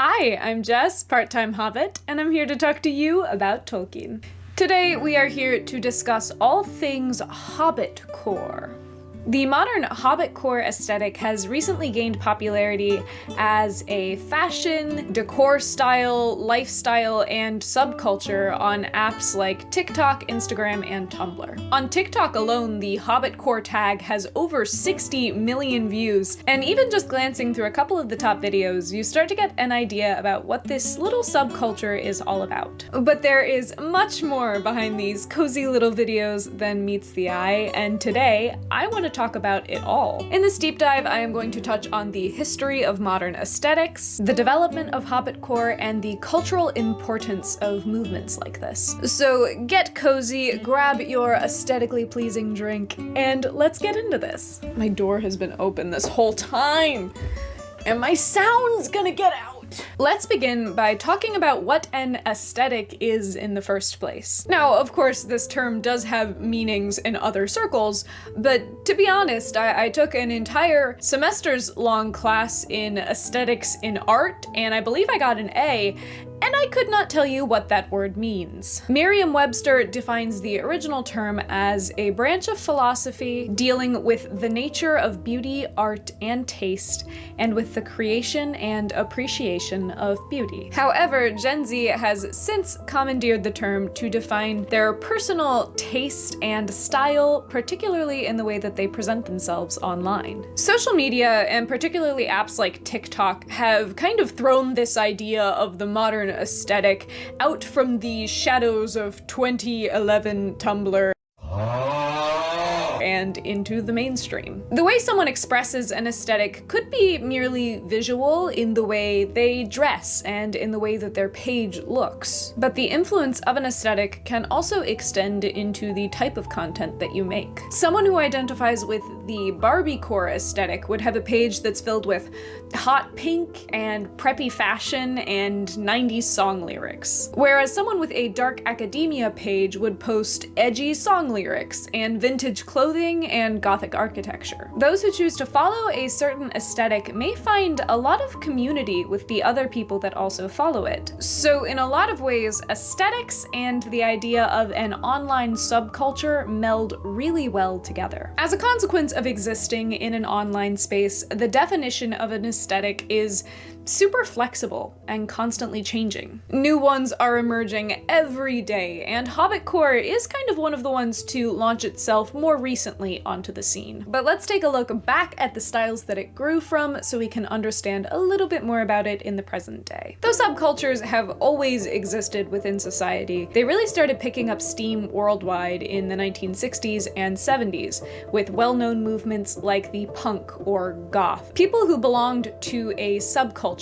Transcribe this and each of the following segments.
Hi, I'm Jess, part-time Hobbit, and I'm here to talk to you about Tolkien. Today we are here to discuss all things Hobbitcore. The modern Hobbitcore aesthetic has recently gained popularity as a fashion, decor style, lifestyle, and subculture on apps like TikTok, Instagram, and Tumblr. On TikTok alone, the Hobbitcore tag has over 60 million views, and even just glancing through a couple of the top videos, you start to get an idea about what this little subculture is all about. But there is much more behind these cozy little videos than meets the eye, and today, I want to talk about it all. In this deep dive, I am going to touch on the history of modern aesthetics, the development of Hobbitcore, and the cultural importance of movements like this. So get cozy, grab your aesthetically pleasing drink, and let's get into this. My door has been open this whole time, and my sound's gonna get out. Let's begin by talking about what an aesthetic is in the first place. Now, of course, this term does have meanings in other circles, but to be honest, I took an entire semester's long class in aesthetics in art, and I believe I got an A, and I could not tell you what that word means. Merriam-Webster defines the original term as a branch of philosophy dealing with the nature of beauty, art, and taste, and with the creation and appreciation of beauty. However, Gen Z has since commandeered the term to define their personal taste and style, particularly in the way that they present themselves online. Social media, and particularly apps like TikTok, have kind of thrown this idea of the modern aesthetic out from the shadows of 2011 Tumblr and into the mainstream. The way someone expresses an aesthetic could be merely visual in the way they dress and in the way that their page looks. But the influence of an aesthetic can also extend into the type of content that you make. Someone who identifies with the Barbiecore aesthetic would have a page that's filled with hot pink and preppy fashion and 90s song lyrics. Whereas someone with a dark academia page would post edgy song lyrics and vintage clothing and gothic architecture. Those who choose to follow a certain aesthetic may find a lot of community with the other people that also follow it. So in a lot of ways, aesthetics and the idea of an online subculture meld really well together. As a consequence of existing in an online space, the definition of an aesthetic is super flexible and constantly changing. New ones are emerging every day, and Hobbitcore is kind of one of the ones to launch itself more recently onto the scene. But let's take a look back at the styles that it grew from so we can understand a little bit more about it in the present day. Though subcultures have always existed within society, they really started picking up steam worldwide in the 1960s and 70s, with well-known movements like the punk or goth. People who belonged to a subculture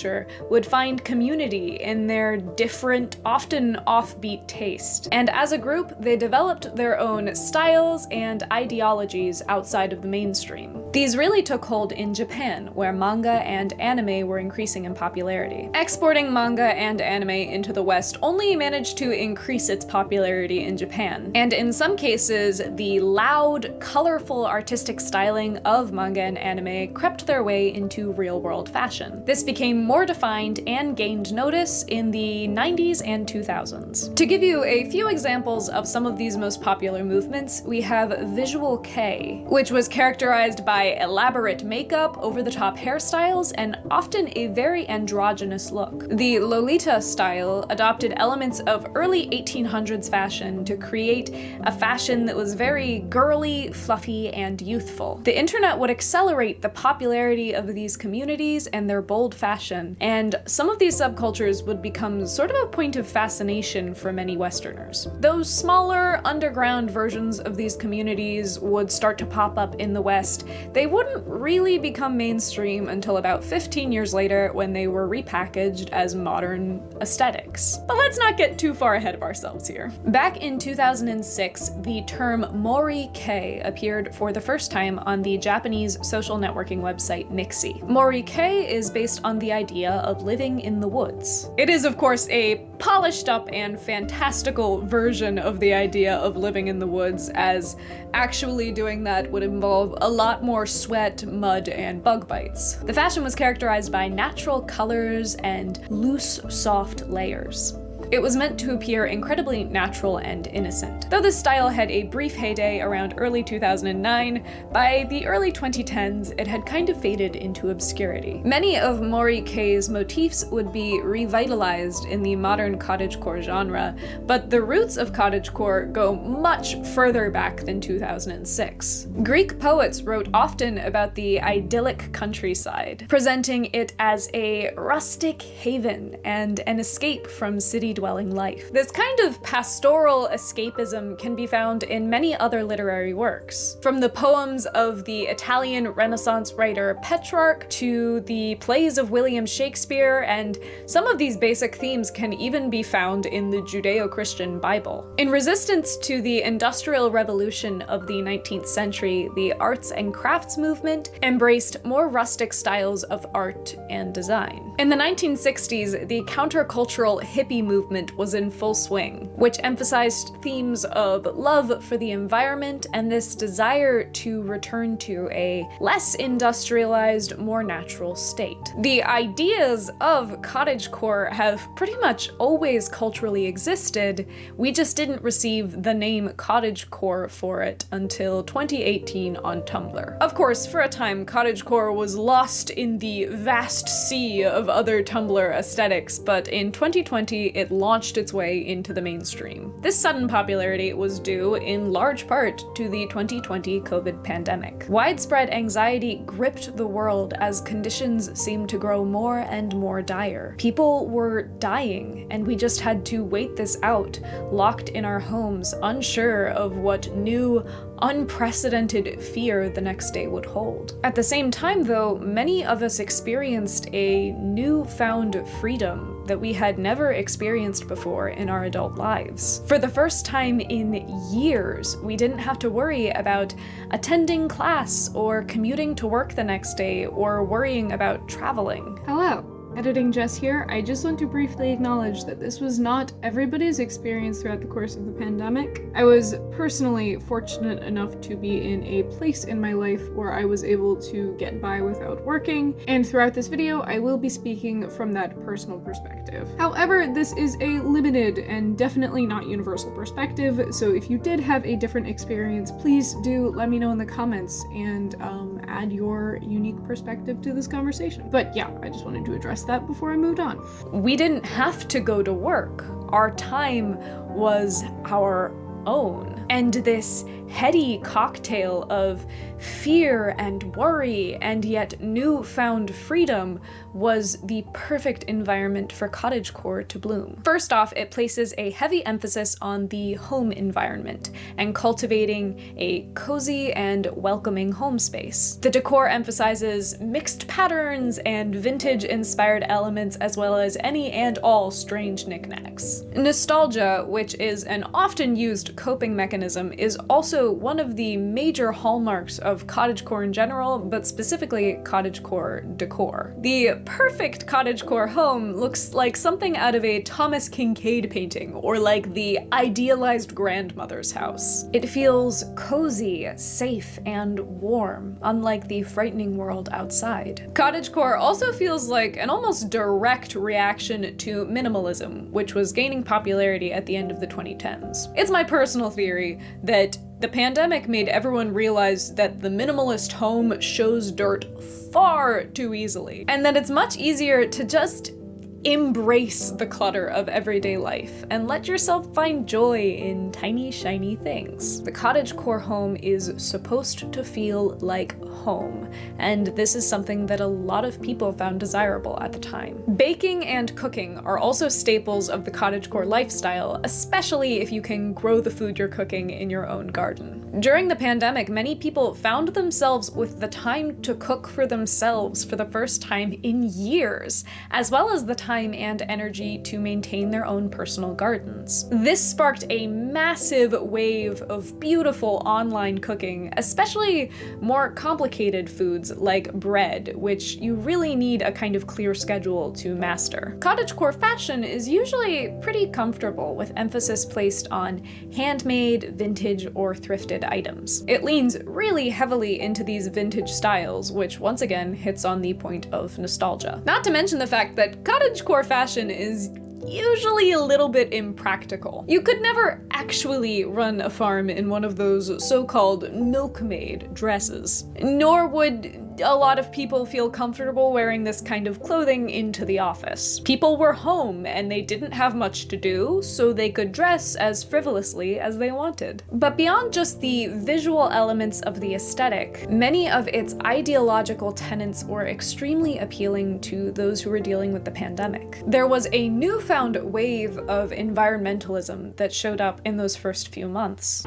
would find community in their different, often offbeat taste. And as a group, they developed their own styles and ideologies outside of the mainstream. These really took hold in Japan, where manga and anime were increasing in popularity. Exporting manga and anime into the West only managed to increase its popularity in Japan. And in some cases, the loud, colorful artistic styling of manga and anime crept their way into real-world fashion. This became more defined and gained notice in the 90s and 2000s. To give you a few examples of some of these most popular movements, we have Visual Kei, which was characterized by elaborate makeup, over-the-top hairstyles, and often a very androgynous look. The Lolita style adopted elements of early 1800s fashion to create a fashion that was very girly, fluffy, and youthful. The internet would accelerate the popularity of these communities and their bold fashion, and some of these subcultures would become sort of a point of fascination for many Westerners. Those smaller, underground versions of these communities would start to pop up in the West. They wouldn't really become mainstream until about 15 years later when they were repackaged as modern aesthetics. But let's not get too far ahead of ourselves here. Back in 2006, the term Mori-kei appeared for the first time on the Japanese social networking website Mixi. Mori-kei is based on the idea of living in the woods. It is, of course, a polished up and fantastical version of the idea of living in the woods, as actually doing that would involve a lot more sweat, mud, and bug bites. The fashion was characterized by natural colors and loose, soft layers. It was meant to appear incredibly natural and innocent. Though this style had a brief heyday around early 2009, by the early 2010s it had kind of faded into obscurity. Many of Mori Kei's motifs would be revitalized in the modern cottagecore genre, but the roots of cottagecore go much further back than 2006. Greek poets wrote often about the idyllic countryside, presenting it as a rustic haven and an escape from city-dwelling life. This kind of pastoral escapism can be found in many other literary works, from the poems of the Italian Renaissance writer Petrarch to the plays of William Shakespeare, and some of these basic themes can even be found in the Judeo-Christian Bible. In resistance to the Industrial Revolution of the 19th century, the arts and crafts movement embraced more rustic styles of art and design. In the 1960s, the countercultural hippie movement was in full swing, which emphasized themes of love for the environment and this desire to return to a less industrialized, more natural state. The ideas of cottagecore have pretty much always culturally existed, we just didn't receive the name cottagecore for it until 2018 on Tumblr. Of course, for a time, cottagecore was lost in the vast sea of other Tumblr aesthetics, but in 2020 it launched its way into the mainstream. This sudden popularity was due in large part to the 2020 COVID pandemic. Widespread anxiety gripped the world as conditions seemed to grow more and more dire. People were dying, and we just had to wait this out, locked in our homes, unsure of what new, unprecedented fear the next day would hold. At the same time, though, many of us experienced a newfound freedom that we had never experienced before in our adult lives. For the first time in years, we didn't have to worry about attending class or commuting to work the next day or worrying about traveling. Hello. Editing Jess here. I just want to briefly acknowledge that this was not everybody's experience throughout the course of the pandemic. I was personally fortunate enough to be in a place in my life where I was able to get by without working, and throughout this video I will be speaking from that personal perspective. However, this is a limited and definitely not universal perspective, so if you did have a different experience, please do let me know in the comments and add your unique perspective to this conversation. But yeah, I just wanted to address that before I moved on. We didn't have to go to work. Our time was our own. And this heady cocktail of fear and worry and yet newfound freedom was the perfect environment for cottagecore to bloom. First off, it places a heavy emphasis on the home environment and cultivating a cozy and welcoming home space. The decor emphasizes mixed patterns and vintage-inspired elements, as well as any and all strange knickknacks. Nostalgia, which is an often used coping mechanism, is also one of the major hallmarks of cottagecore in general, but specifically cottagecore decor. The perfect cottagecore home looks like something out of a Thomas Kincaid painting, or like the idealized grandmother's house. It feels cozy, safe, and warm, unlike the frightening world outside. Cottagecore also feels like an almost direct reaction to minimalism, which was gaining popularity at the end of the 2010s. It's my personal theory that the pandemic made everyone realize that the minimalist home shows dirt far too easily, and that it's much easier to just embrace the clutter of everyday life and let yourself find joy in tiny, shiny things. The cottagecore home is supposed to feel like home, and this is something that a lot of people found desirable at the time. Baking and cooking are also staples of the cottagecore lifestyle, especially if you can grow the food you're cooking in your own garden. During the pandemic, many people found themselves with the time to cook for themselves for the first time in years, as well as the time and energy to maintain their own personal gardens. This sparked a massive wave of beautiful online cooking, especially more complicated foods like bread, which you really need a kind of clear schedule to master. Cottagecore fashion is usually pretty comfortable, with emphasis placed on handmade, vintage, or thrifted items. It leans really heavily into these vintage styles, which once again hits on the point of nostalgia. Not to mention the fact that cottagecore fashion is usually a little bit impractical. You could never actually run a farm in one of those so-called milkmaid dresses, nor would a lot of people feel comfortable wearing this kind of clothing into the office. People were home and they didn't have much to do, so they could dress as frivolously as they wanted. But beyond just the visual elements of the aesthetic, many of its ideological tenets were extremely appealing to those who were dealing with the pandemic. There was a newfound wave of environmentalism that showed up in those first few months.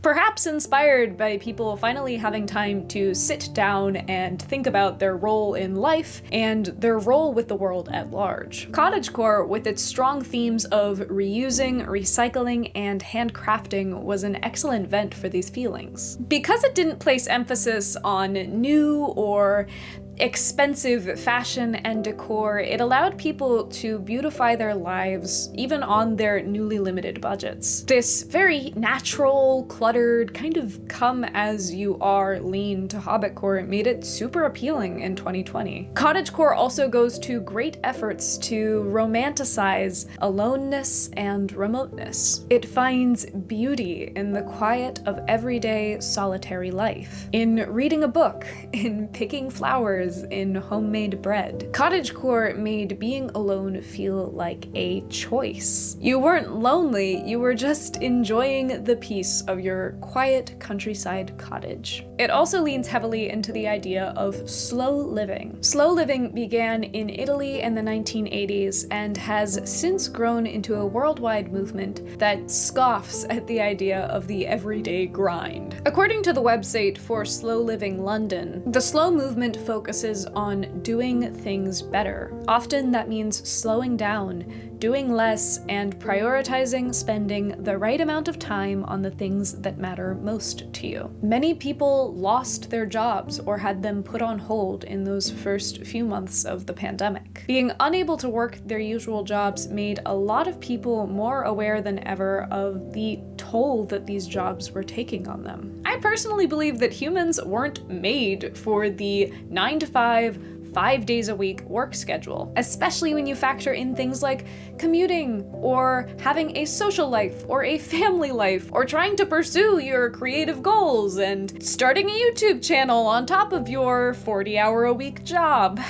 Perhaps inspired by people finally having time to sit down and think about their role in life and their role with the world at large. Cottagecore, with its strong themes of reusing, recycling, and handcrafting, was an excellent vent for these feelings. Because it didn't place emphasis on new or expensive fashion and decor, it allowed people to beautify their lives even on their newly limited budgets. This very natural, cluttered, kind of come-as-you-are lean to Hobbitcore made it super appealing in 2020. Cottagecore also goes to great efforts to romanticize aloneness and remoteness. It finds beauty in the quiet of everyday solitary life, in reading a book, in picking flowers, in homemade bread. Cottagecore made being alone feel like a choice. You weren't lonely, you were just enjoying the peace of your quiet countryside cottage. It also leans heavily into the idea of slow living. Slow living began in Italy in the 1980s and has since grown into a worldwide movement that scoffs at the idea of the everyday grind. According to the website for Slow Living London, the slow movement focuses on doing things better. Often that means slowing down, doing less, and prioritizing spending the right amount of time on the things that matter most to you. Many people lost their jobs or had them put on hold in those first few months of the pandemic. Being unable to work their usual jobs made a lot of people more aware than ever of the toll that these jobs were taking on them. I personally believe that humans weren't made for the 9-to-5, 5 days a week work schedule, especially when you factor in things like commuting, or having a social life, or a family life, or trying to pursue your creative goals, and starting a YouTube channel on top of your 40-hour-a-week job.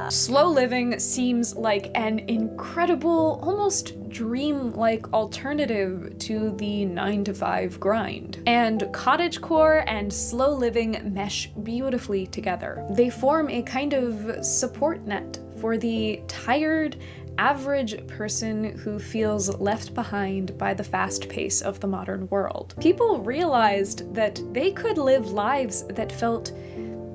Slow living seems like an incredible, almost dream-like alternative to the 9-to-5 grind. And cottagecore and slow living mesh beautifully together. They form a kind of support net for the tired, average person who feels left behind by the fast pace of the modern world. People realized that they could live lives that felt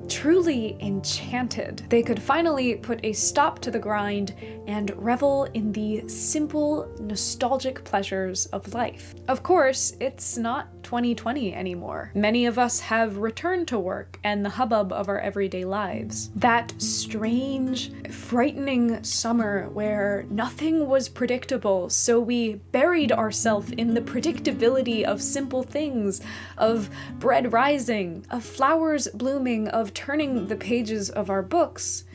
truly enchanted. They could finally put a stop to the grind and revel in the simple, nostalgic pleasures of life. Of course, it's not 2020 anymore. Many of us have returned to work and the hubbub of our everyday lives. That strange, frightening summer where nothing was predictable, so we buried ourselves in the predictability of simple things, of bread rising, of flowers blooming, of turning the pages of our books,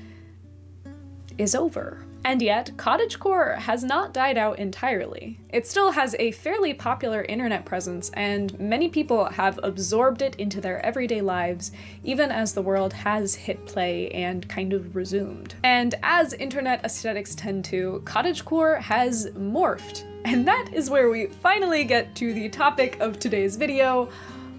is over. And yet, cottagecore has not died out entirely. It still has a fairly popular internet presence, and many people have absorbed it into their everyday lives, even as the world has hit play and kind of resumed. And as internet aesthetics tend to, cottagecore has morphed. And that is where we finally get to the topic of today's video: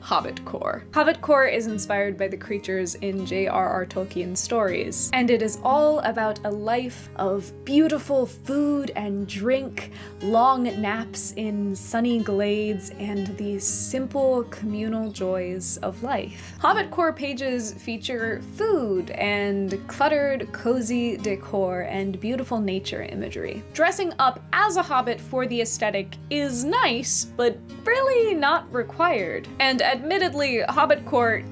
Hobbitcore. Hobbitcore is inspired by the creatures in J.R.R. Tolkien's stories, and it is all about a life of beautiful food and drink, long naps in sunny glades, and the simple communal joys of life. Hobbitcore pages feature food and cluttered, cozy decor and beautiful nature imagery. Dressing up as a hobbit for the aesthetic is nice, but really not required. And admittedly, Hobbitcore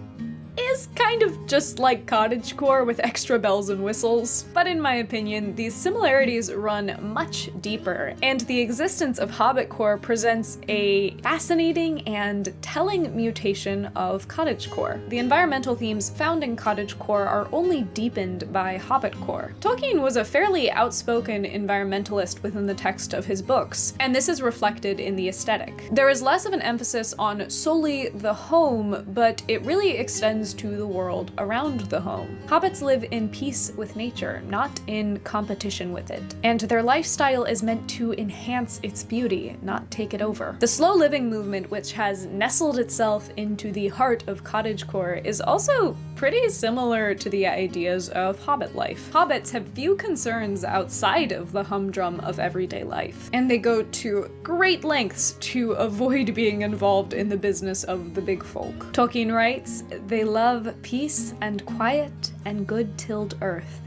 is kind of just like Cottagecore with extra bells and whistles, but in my opinion, these similarities run much deeper, and the existence of Hobbitcore presents a fascinating and telling mutation of Cottagecore. The environmental themes found in Cottagecore are only deepened by Hobbitcore. Tolkien was a fairly outspoken environmentalist within the text of his books, and this is reflected in the aesthetic. There is less of an emphasis on solely the home, but it really extends to the world around the home. Hobbits live in peace with nature, not in competition with it, and their lifestyle is meant to enhance its beauty, not take it over. The slow living movement, which has nestled itself into the heart of Cottagecore, is also pretty similar to the ideas of Hobbit life. Hobbits have few concerns outside of the humdrum of everyday life, and they go to great lengths to avoid being involved in the business of the big folk. Tolkien writes, "They love peace and quiet and good-tilled earth.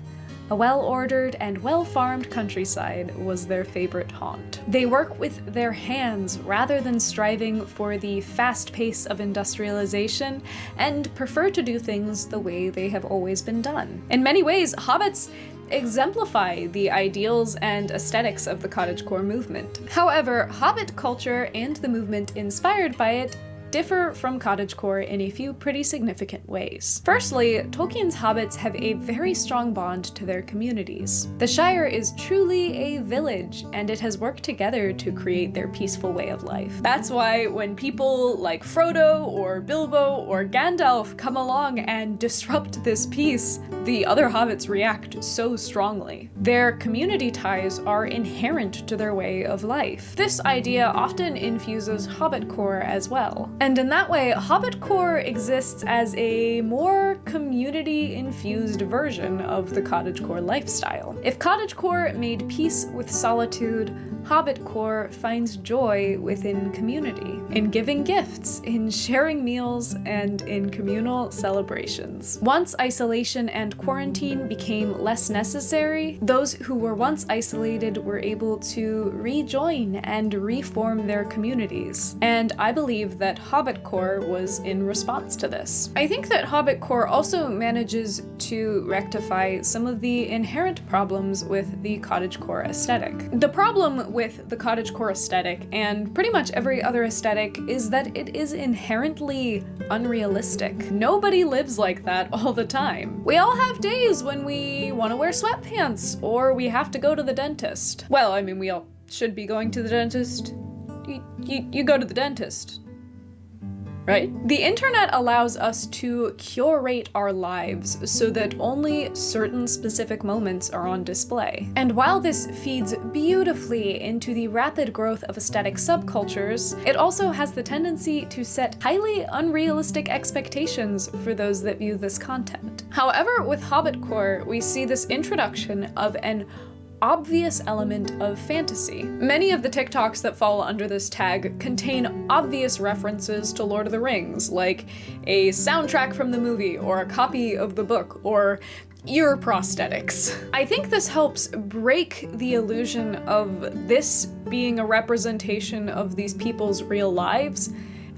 A well-ordered and well-farmed countryside was their favorite haunt. They work with their hands rather than striving for the fast pace of industrialization, and prefer to do things the way they have always been done." In many ways, hobbits exemplify the ideals and aesthetics of the cottagecore movement. However, hobbit culture and the movement inspired by it differ from cottagecore in a few pretty significant ways. Firstly, Tolkien's hobbits have a very strong bond to their communities. The Shire is truly a village, and it has worked together to create their peaceful way of life. That's why when people like Frodo or Bilbo or Gandalf come along and disrupt this peace, the other hobbits react so strongly. Their community ties are inherent to their way of life. This idea often infuses Hobbitcore as well. And in that way, Hobbitcore exists as a more community-infused version of the cottagecore lifestyle. If cottagecore made peace with solitude, Hobbitcore finds joy within community, in giving gifts, in sharing meals, and in communal celebrations. Once isolation and quarantine became less necessary, those who were once isolated were able to rejoin and reform their communities. And I believe that Hobbitcore was in response to this. I think that Hobbitcore also manages to rectify some of the inherent problems with the cottagecore aesthetic. The problem with the cottagecore aesthetic, and pretty much every other aesthetic, is that it is inherently unrealistic. Nobody lives like that all the time. We all have days when we want to wear sweatpants, or we have to go to the dentist. Well, I mean, we all should be going to the dentist. You go to the dentist, right? The internet allows us to curate our lives so that only certain specific moments are on display. And while this feeds beautifully into the rapid growth of aesthetic subcultures, it also has the tendency to set highly unrealistic expectations for those that view this content. However, with Hobbitcore, we see this introduction of an obvious element of fantasy. Many of the TikToks that fall under this tag contain obvious references to Lord of the Rings, like a soundtrack from the movie, or a copy of the book, or ear prosthetics. I think this helps break the illusion of this being a representation of these people's real lives,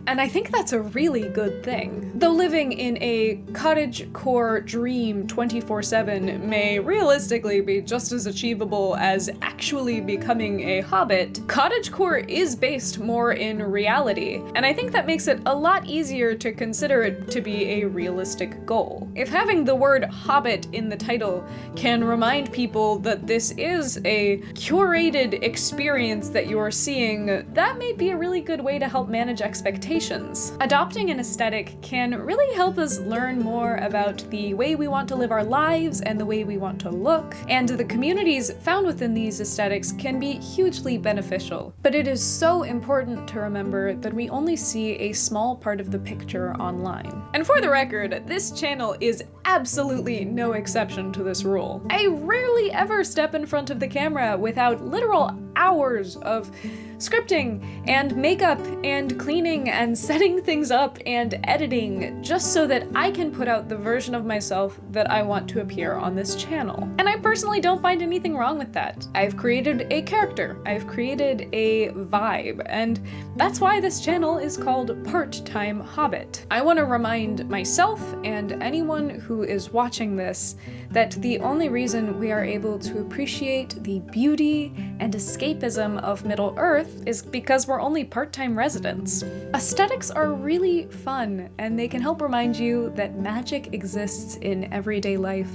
and I think that's a really good thing. Though living in a cottagecore dream 24/7 may realistically be just as achievable as actually becoming a hobbit, cottagecore is based more in reality, and I think that makes it a lot easier to consider it to be a realistic goal. If having the word hobbit in the title can remind people that this is a curated experience that you're seeing, that may be a really good way to help manage expectations Citations. Adopting an aesthetic can really help us learn more about the way we want to live our lives and the way we want to look, and the communities found within these aesthetics can be hugely beneficial. But it is so important to remember that we only see a small part of the picture online. And for the record, this channel is absolutely no exception to this rule. I rarely ever step in front of the camera without literal hours of scripting and makeup and cleaning and setting things up and editing just so that I can put out the version of myself that I want to appear on this channel. And I personally don't find anything wrong with that. I've created a character, I've created a vibe, and that's why this channel is called Part-Time Hobbit. I want to remind myself and anyone who is watching this that the only reason we are able to appreciate the beauty and escapism of Middle-earth is because we're only part-time residents. Aesthetics are really fun, and they can help remind you that magic exists in everyday life,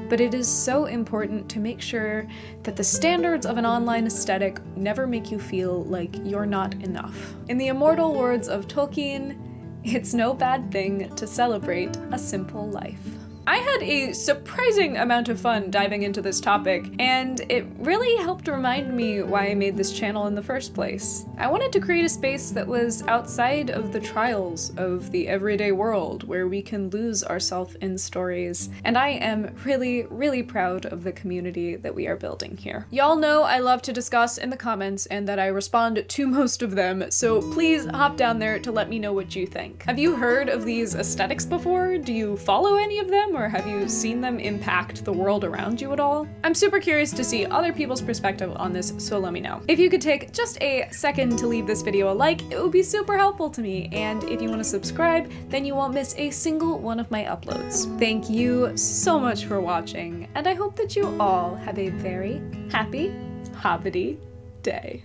but it is so important to make sure that the standards of an online aesthetic never make you feel like you're not enough. In the immortal words of Tolkien, it's no bad thing to celebrate a simple life. I had a surprising amount of fun diving into this topic, and it really helped remind me why I made this channel in the first place. I wanted to create a space that was outside of the trials of the everyday world, where we can lose ourselves in stories, and I am really, really proud of the community that we are building here. Y'all know I love to discuss in the comments and that I respond to most of them, so please hop down there to let me know what you think. Have you heard of these aesthetics before? Do you follow any of them? Or have you seen them impact the world around you at all? I'm super curious to see other people's perspective on this, so let me know. If you could take just a second to leave this video a like, it would be super helpful to me, and if you want to subscribe, then you won't miss a single one of my uploads. Thank you so much for watching, and I hope that you all have a very happy, hobbity day.